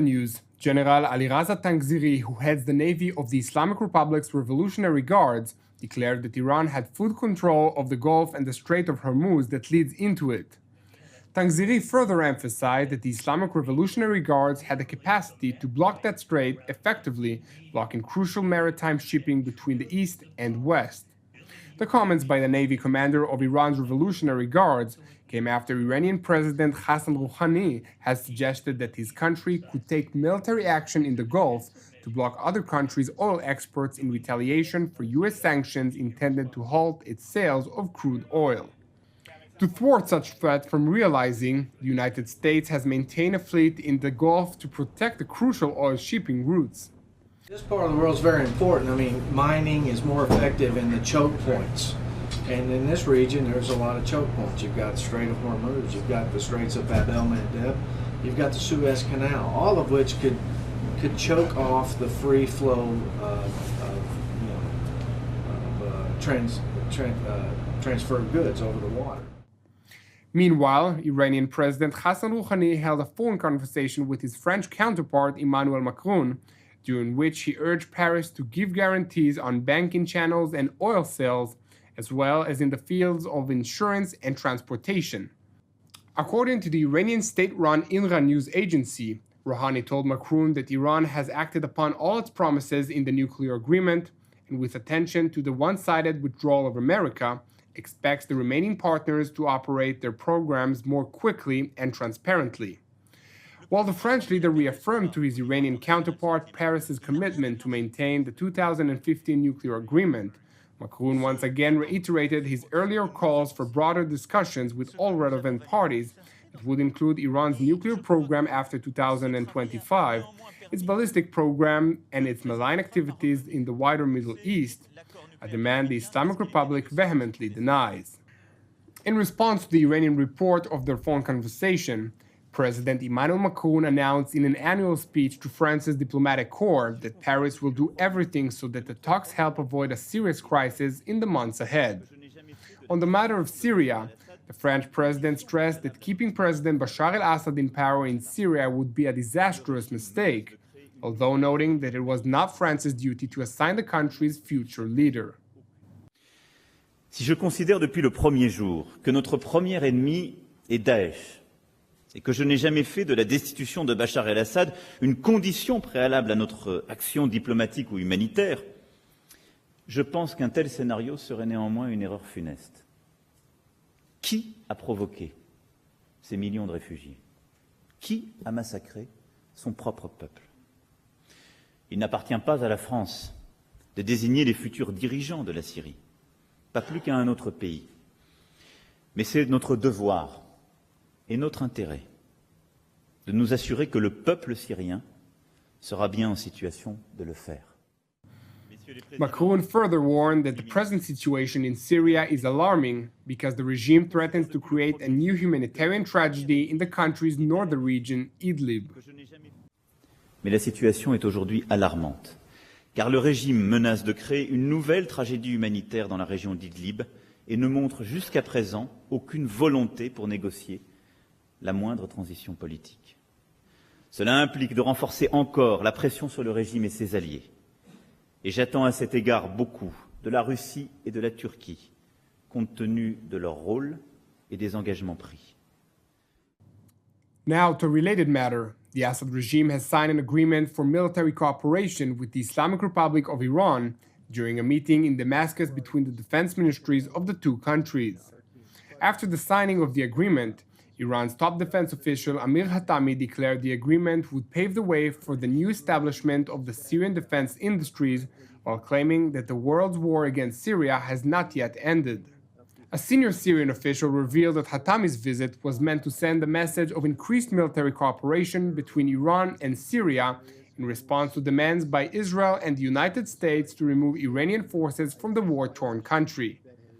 News, General Aliraza Tangziri, who heads the Navy of the Islamic Republic's Revolutionary Guards, declared that Iran had full control of the Gulf and the Strait of Hormuz that leads into it. Tangziri further emphasized that the Islamic Revolutionary Guards had the capacity to block that strait effectively, blocking crucial maritime shipping between the east and west. The comments by the Navy commander of Iran's Revolutionary Guards came after Iranian President Hassan Rouhani has suggested that his country could take military action in the Gulf to block other countries' oil exports in retaliation for U.S. sanctions intended to halt its sales of crude oil. To thwart such threat from realizing, the United States has maintained a fleet in the Gulf to protect the crucial oil shipping routes. This part of the world is very important. I mean, mining is more effective in the choke points. And in this region, there's a lot of choke points. You've got the Strait of Hormuz, you've got the Straits of Bab el-Mandeb, you've got the Suez Canal, all of which could choke off the free flow transferred goods over the water. Meanwhile, Iranian President Hassan Rouhani held a phone conversation with his French counterpart Emmanuel Macron, during which he urged Paris to give guarantees on banking channels and oil sales, as well as in the fields of insurance and transportation. According to the Iranian state-run IRNA news agency, Rouhani told Macron that Iran has acted upon all its promises in the nuclear agreement, and with attention to the one-sided withdrawal of America, expects the remaining partners to operate their programs more quickly and transparently. While the French leader reaffirmed to his Iranian counterpart Paris's commitment to maintain the 2015 nuclear agreement, Macron once again reiterated his earlier calls for broader discussions with all relevant parties that would include Iran's nuclear program after 2025, its ballistic program, and its malign activities in the wider Middle East, a demand the Islamic Republic vehemently denies. In response to the Iranian report of their phone conversation, President Emmanuel Macron announced in an annual speech to France's diplomatic corps that Paris will do everything so that the talks help avoid a serious crisis in the months ahead. On the matter of Syria, the French president stressed that keeping President Bashar al-Assad in power in Syria would be a disastrous mistake, although noting that it was not France's duty to assign the country's future leader. Si je considère depuis le premier jour que notre premier ennemi est Daesh, et que je n'ai jamais fait de la destitution de Bachar el-Assad une condition préalable à notre action diplomatique ou humanitaire, je pense qu'un tel scénario serait néanmoins une erreur funeste. Qui a provoqué ces millions de réfugiés? Qui a massacré son propre peuple? Il n'appartient pas à la France de désigner les futurs dirigeants de la Syrie, pas plus qu'à un autre pays. Mais c'est notre devoir et notre intérêt de nous assurer que le peuple syrien sera bien en situation de le faire. Macron further warned that the present situation in Syria is alarming because the regime threatens to create a new humanitarian tragedy in the country's northern region, Idlib. Mais la situation est aujourd'hui alarmante, car le régime menace de créer une nouvelle tragédie humanitaire dans la région d'Idlib et ne montre jusqu'à présent aucune volonté pour négocier la moindre transition politique. Cela implique de renforcer encore la pression sur le régime et ses alliés. Et j'attends à cet égard beaucoup de la Russie et de la Turquie, compte tenu de leur rôle et des engagements pris. Now, to a related matter, the Assad regime has signed an agreement for military cooperation with the Islamic Republic of Iran during a meeting in Damascus between the defense ministries of the two countries. After the signing of the agreement, Iran's top defense official Amir Hatami declared the agreement would pave the way for the new establishment of the Syrian defense industries, while claiming that the world's war against Syria has not yet ended. A senior Syrian official revealed that Hatami's visit was meant to send a message of increased military cooperation between Iran and Syria in response to demands by Israel and the United States to remove Iranian forces from the war-torn country.